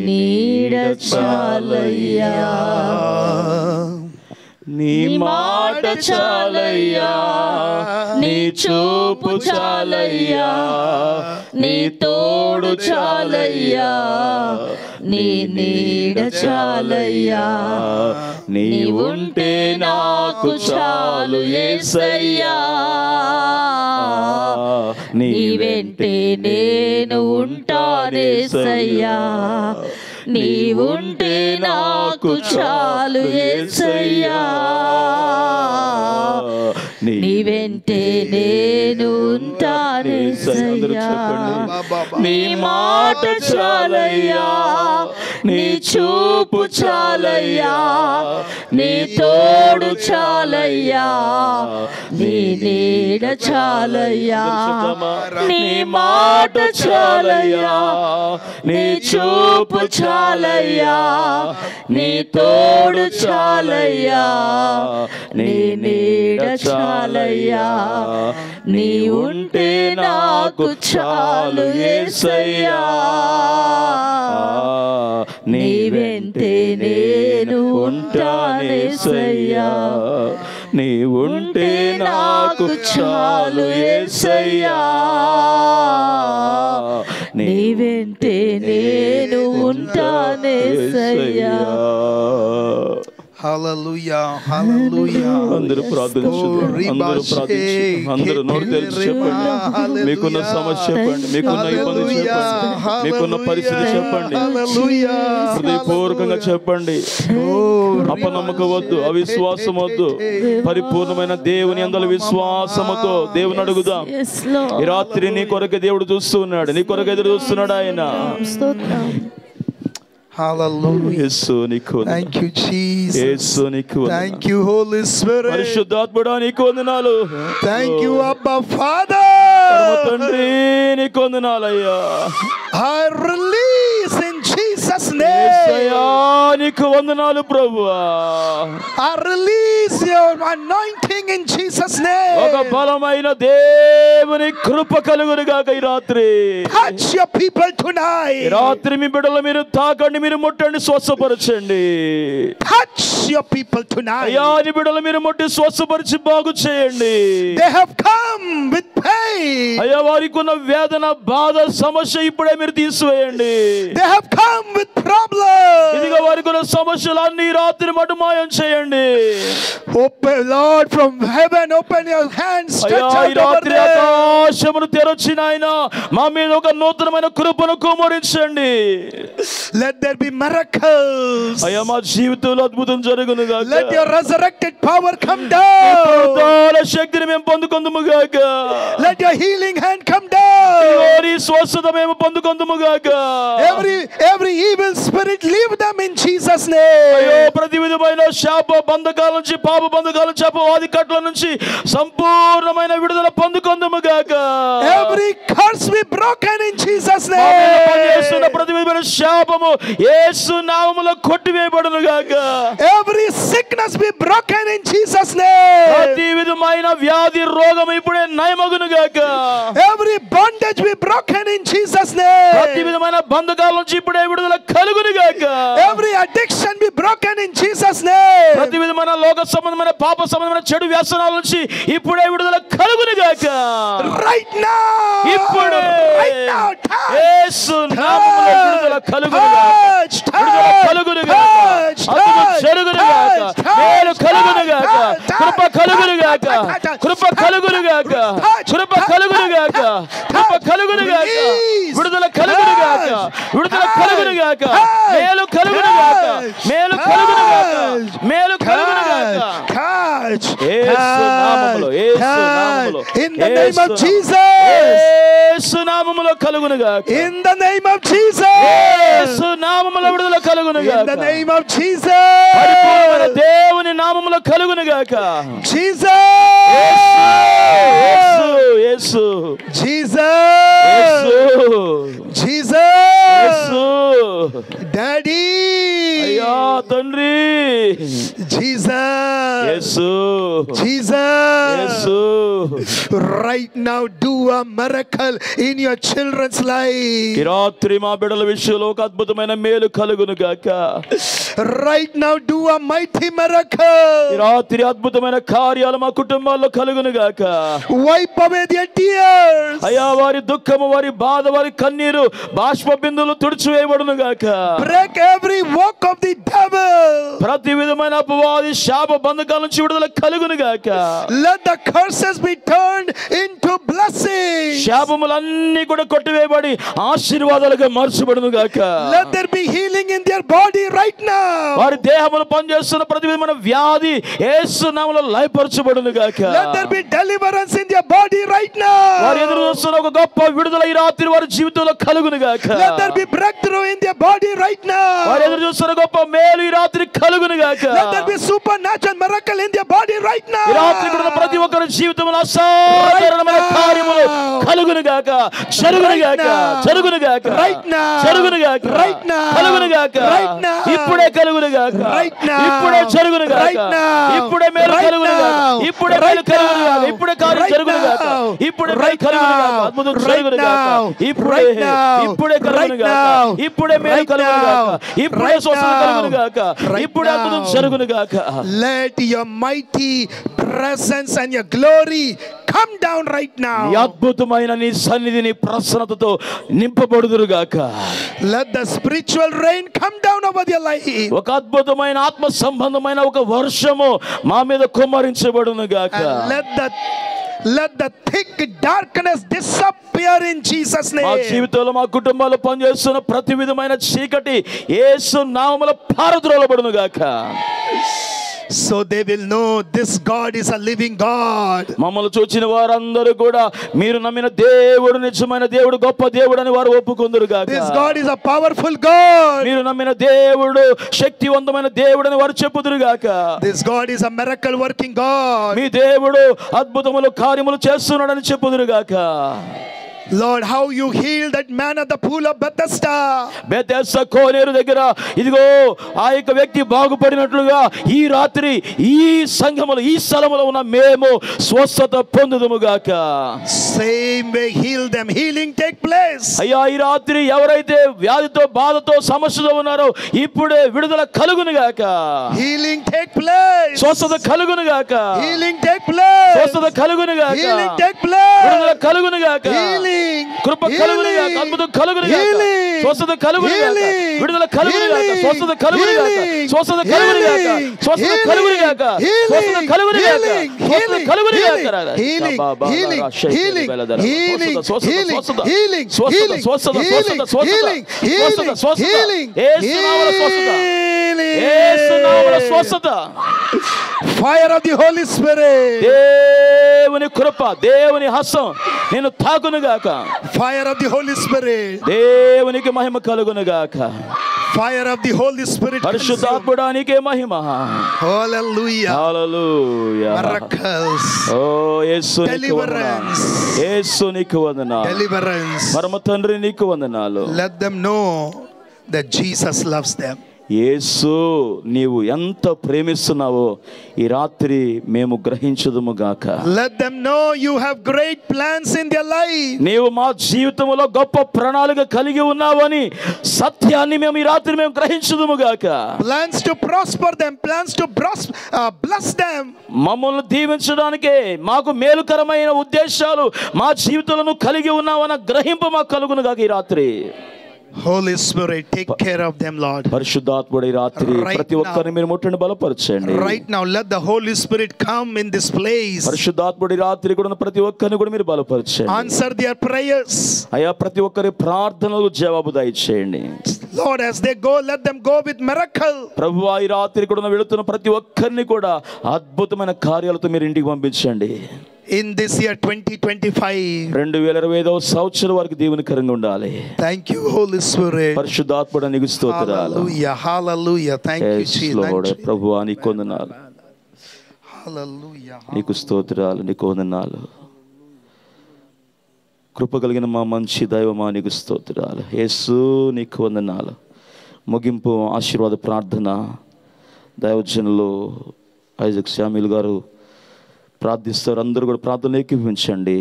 నీడ చాలయ్యా, నీ మాట చాలయ్యా, నీ చూపు చాలయ్యా, నీ తోడు చాలయ్యా, నీ నీడ చాలయ్యా, నీ ఉంటే నాకు చాలు యేసయ్యా, నీ వెంటే నేను ఉంటానేసయ్యా, నీ ఉంటే నాకు చాలు యేసయ్యా, నీ వెంటే నేను ఉంటానేసయ్యా, నీ మాట చాలయ్యా, నీ చూపు చాలయ్యా, నీ తోడు చాలయ్యా, నీ నీడ చాలయ్యా, నీ మాట చాలయ్యా, నీ చూపు చాలయ్యా, నీ తోడు చాలయ్యా, నీ నీడ చాలయ్యా, నీ ఉంటే నాకు చాలు యేసయ్యా, నీ వెంటే నేను ఉంటానేసయ్యా, నీ ఉంటే నాకు చాలు యేసయ్యా, నీ వెంటే నేను ఉంటానేసయ్యా. హల్లెలూయా, హల్లెలూయా. అందరూ ప్రార్థించండి, అందరూ ప్రార్థించండి, అందరూ నోరు తెరిచి చెప్పండి. మీకున్న సమస్య చెప్పండి, మీకున్న ఇబ్బంది చెప్పండి, మీకున్న పరిస్థితి చెప్పండి, హృదయపూర్వకంగా చెప్పండి. అపనమ్మకం వద్దు, అవిశ్వాసం వద్దు, పరిపూర్ణమైన దేవుని యందు విశ్వాసముతో దేవుని అడుగుదాం. ఈ రాత్రి నీ కొరకు దేవుడు చూస్తూ ఉన్నాడు, నీ కొరకు ఎదురు చూస్తున్నాడు ఆయన. Hallelujah. Thank you, Jesus. Thank you, Holy Spirit. పరిశుద్ధాత్ముడా నీకు వందనాలు. Thank you, Abba Father. తండ్రి నీకు వందనాలయ్యా. I release in Jesus' name. యేసయ్యా నీకు వందనాలు ప్రభువా. I release your anointing in Jesus' name. ఒక బలమైన దేవుని కృప కలుగును గాక ఈ రాత్రి. Touch your people tonight. ఈ రాత్రి మీ బిడ్డలు మీరు తాకండి, మీరు ముట్టండి, స్వస్థపరచండి. Touch your people tonight. అయ్యా నీ బిడ్డలు మీరు ముట్టి స్వస్థపరిచి బాగు చేయండి. They have come with pain. అయ్యా వారికి ఉన్న వేదన, బాధ, సమస్య ఇప్పుడే మీరు తీసివేయండి. They have come with problems. ఇదిగో వారికి ఉన్న సమస్యలన్నీ రాత్రి మటు మాయం చేయండి. Open, Lord, from heaven, open your hands, stretch out over them. ఆకాశమును తెరచి నాయనా మా మీద ఒక నూతనమైన కృపను కుమ్మరించండి. Let there be miracles. అయ్యా మా జీవితంలో అద్భుతం జరుగును గాక. Let your resurrected power come down. పునరుత్థాన శక్తిని మేము పొందుకొందుము గాక. Let your healing hand come down. నీ స్వస్థత మేము పొందుకొందుము గాక. Every evil spirit leave them in Jesus' name. అయ్యో ప్రతి విధమైన శాప బంధకాల నుంచి, పాప బంధకాల నుంచి, అపవాది కట్ల నుంచి సంపూర్ణమైన విడుదల పొందుకొందుము గాక. Every curse be broken in Jesus' name. ప్రతి విధమైన శాపము యేసు నామములో కొట్టివేయబడును గాక. Every sickness be broken in Jesus' name. ప్రతి విధమైన వ్యాధి, రోగం ఇప్పుడే నయమగును గాక. Every bondage be broken in Jesus' name. ప్రతి విధమైన బంధకాల నుంచి ఇప్పుడే విడుదల కలుగును గాక. Every addiction be broken in Jesus' name. ప్రతి విధమైన లోక సంబంధమైన, పాప సంబంధమైన చెడు వ్యసనాల నుంచి ఇప్పుడే విడుదల కలుగును గాక. Right now. ఇప్పుడే Right now. యేసు నామములో విడుదల కలుగును గాక. విడుదల కలుగును గాక. అద్భుతం జరుగును గాక. మేలు కలుగును గాక. కృప కలుగును గాక. కృప కలుగును గాక. కృప కలుగును గాక. కృప కలుగును గాక. విడుదల కలుగును గాక. విడుదల కలుగును గాక. మేలు కలుగును గాక. మేలు కలుగును గాక. మేలు కలుగును గాక. యేసు నామములో, యేసు నామములో, in the name of Jesus. యేసు నామములో కలుగును గాక. In the name of Jesus. యేసు నామములో విడుదల కలుగును గాక. In the name of Jesus. పరిపూర్ణమైన దేవుని నామములో కలుగును గాక. Jesus. యేసు, యేసు, Jesus. యేసు, Jesus. యేసు. Daddy. అయ్యా తండ్రి Jesus. Yesu Jesus. Yesu Right now do a miracle in your children's life. ఈ రాత్రి మా బిడ్డల విషయంలో ఒక అద్భుతమైన మేలు కలుగును గాక. Right now do a mighty miracle. ఈ రాత్రి అద్భుతమైన కార్యాలు మా కుటుంబాల్లో కలుగును గాక. Wipe away their tears. అయ్యా వారి దుఃఖము, వారి బాధ, వారి కన్నీరు బాష్ప బిందువులు తుడిచివేయబడును గాక. Break every work of the devil. ప్రతి విధమైన అపవాది శాప బంధకాల నుంచి విడుదల కలుగును గాక. Let the curses be turned into blessings. శాపములన్నీ కూడా కొట్టివేయబడి ఆశీర్వాదాలుగా మార్చబడును గాక. Let there be healing in their body right now. వారి దేహములో పనిచేస్తున్న ప్రతి విధమైన వ్యాధి యేసు నామములో లయపరచబడును గాక. Let there be deliverance in their body right now. వారు ఎదురు చూస్తున్న ఒక గొప్ప విడుదల ఈ రాత్రి వారి జీవితంలో కలుగును గాక. Let there be breakthrough in their body right now. వారు ఎదురు చూస్తున్న గొప్ప మేలు ఈ రాత్రి కలుగును గాక. Let there be supernatural miracle in their body right now. ఈ రాత్రి కూడా ప్రతి ఒక్కరి జీవితంలో అసాధారణమైన కార్యములు కలుగును గాక, జరుగును గాక, జరుగును గాక, right now, జరుగును గాక, right now, కలుగును గాక, right now, ఇప్పుడే కలుగును గాక, right now, ఇప్పుడే జరుగును గాక, right now, ఇప్పుడే మేలు right కలుగును గాక, now, ఇప్పుడే మేలు కలుగును గాక, ఇప్పుడే కార్యం right జరుగును గాక, now, ఇప్పుడే మేలు right కలుగును గాక, now, అద్భుతం right జరుగును గాక, now, ఇప్పుడే right now, ఇప్పుడే కలుగును right గాక, now, ఇప్పుడే మేలు right కలుగును గాక, now, ఇప్పుడే right స్వస్థత now, కలుగును గాక, right ఇప్పుడే అద్భుతం now. జరుగును గాక. Let your mighty presence and your glory come down right నీ now. అద్భుతమైన నీ సన్నిధిని ప్రసన్నతతో నింపబడుదురు గాక. Let the spiritual rain come down over their life. ఒక అద్భుతమైన ఆత్మ సంబంధమైన ఒక వర్షము మా మీద కుమ్మరించబడును గాక. And let the thick darkness disappear in Jesus' మా name. జీవితంలో మా కుటుంబాల్లో పనిచేస్తున్న ప్రతి విధమైన చీకటి యేసు నామములో పారద్రోలబడును గాక. So they will know this God is a living God. మమ్మల్ని చూచిన వారందరూ కూడా మీరు నమ్మిన దేవుడు నిజమైన దేవుడు, గొప్ప దేవుడు అని వారు ఒప్పుకుందురు గాక. This God is a powerful God. మీరు నమ్మిన దేవుడు శక్తివంతమైన దేవుడు అని వారు చెప్పుదురు గాక. This God is a miracle working God. మీ దేవుడు అద్భుతములు కార్యములు చేస్తున్నాడని చెప్పుదురు గాక. Lord, how you healed that man at the pool of Bethesda. Bethesda కోనేరు దగ్గర ఇదిగో ఆ యొక్క వ్యక్తి బాగుపడినట్లుగా ఈ రాత్రి ఈ సంఘములో ఈ స్థలములో ఉన్న మేము స్వస్థత పొందుదుము గాక. Same way heal them. Healing take place. అయ్యా ఈ రాత్రి ఎవరైతే వ్యాధితో బాధతో సమస్యతో ఉన్నారో ఇప్పుడే విడుదల కలుగును గాక. Healing take place. స్వస్థత కలుగును గాక. Healing take place. స్వస్థత కలుగును గాక. Healing take place. విడుదల కలుగును గాక. Healing. కృప కలుగును గాక. అద్భుతం కలుగును గాక. స్వస్థత కలుగును గాక. విడుదల కలుగును గాక. స్వస్థత కలుగును గాక. స్వస్థత కలుగును గాక. స్వస్థత కలుగును గాక. స్వస్థత కలుగును గాక. స్వస్థత కలుగును గాక. Healing. Healing. Healing. Healing. స్వస్థత Healing. స్వస్థత స్వస్థత స్వస్థత స్వస్థత స్వస్థత యేసు నామములో స్వస్థత. యేసు నామములో స్వస్థత. Fire of the Holy Spirit. దేవుని కృప, దేవుని హస్తం నేను తాకును గాక. Fire of the Holy Spirit. దేవునికి మహిమ కలుగును గాక. Fire of the Holy Spirit. పరిశుద్ధాత్ముడానికే Mahima. Hallelujah. Hallelujah. Miracles. ఓ యేసు నీకు Deliverance. వందనాలు. యేసు నీకు వందనాలు. Deliverance. పరమ తండ్రి నీకు వందనాలు. Let them know that Jesus loves them. యేసు నీవు ఎంత ప్రేమిస్తున్నావో ఈ రాత్రి మేము గ్రహించుదుము గాక. Let them know you have great plans in their life. నీవు మా జీవితంలో గొప్ప ప్రణాళిక కలిగి ఉన్నావని సత్యాన్ని మేము ఈ రాత్రి మేము గ్రహించుదుము గాక. Plans to prosper them, plans to bless them. మమ్మల్ని దీవించడానికే మాకు మేలుకరమైన ఉద్దేశాలు మా జీవితంలో కలిగి ఉన్నావన్న గ్రహింపు మాకు కలుగును గాక ఈ రాత్రి. Holy Spirit, take care of them, Lord. పరిశుద్ధాత్ముడు ఈ రాత్రి ప్రతి ఒక్కరిని మీరు ముట్టండి, బలపరచండి. Right now, let the Holy Spirit come in this place. పరిశుద్ధాత్ముడు ఈ రాత్రి కూడా ప్రతి ఒక్కరిని కూడా మీరు బలపరచండి. Answer their prayers. అయ్యా ప్రతి ఒక్కరి ప్రార్థనలకు జవాబు దయచేయండి. Lord, as they go, let them go with miracle. ప్రభువా ఈ రాత్రి కూడా వెళుతున్న ప్రతి ఒక్కరిని కూడా అద్భుతమైన కార్యాలతో మీరు ఇంటికి పంపించండి. In this year 2025, 2025వ సంవత్సరం వరకు దీవెనకరంగా ఉండాలి. Thank you, Holy Spirit. పరిశుద్ధాత్ముడా నీకు స్తోత్రాలు. Hallelujah, hallelujah. Thank you, Jesus. ప్రభువా నీకు వందనాలు. Hallelujah. నీకు స్తోత్రాలు, నీకు వందనాలు. కృప కలిగిన మా మంచి దైవమా నీకు స్తోత్రాలు. యేసు నీకు వందనాలు. ముగింపు ఆశీర్వాద ప్రార్థన దైవజనులు ఐజాక్ శామ్యూల్ గారు ప్రార్థిస్తారు. అందరూ కూడా ప్రార్థనలు ఏకీభవించండి.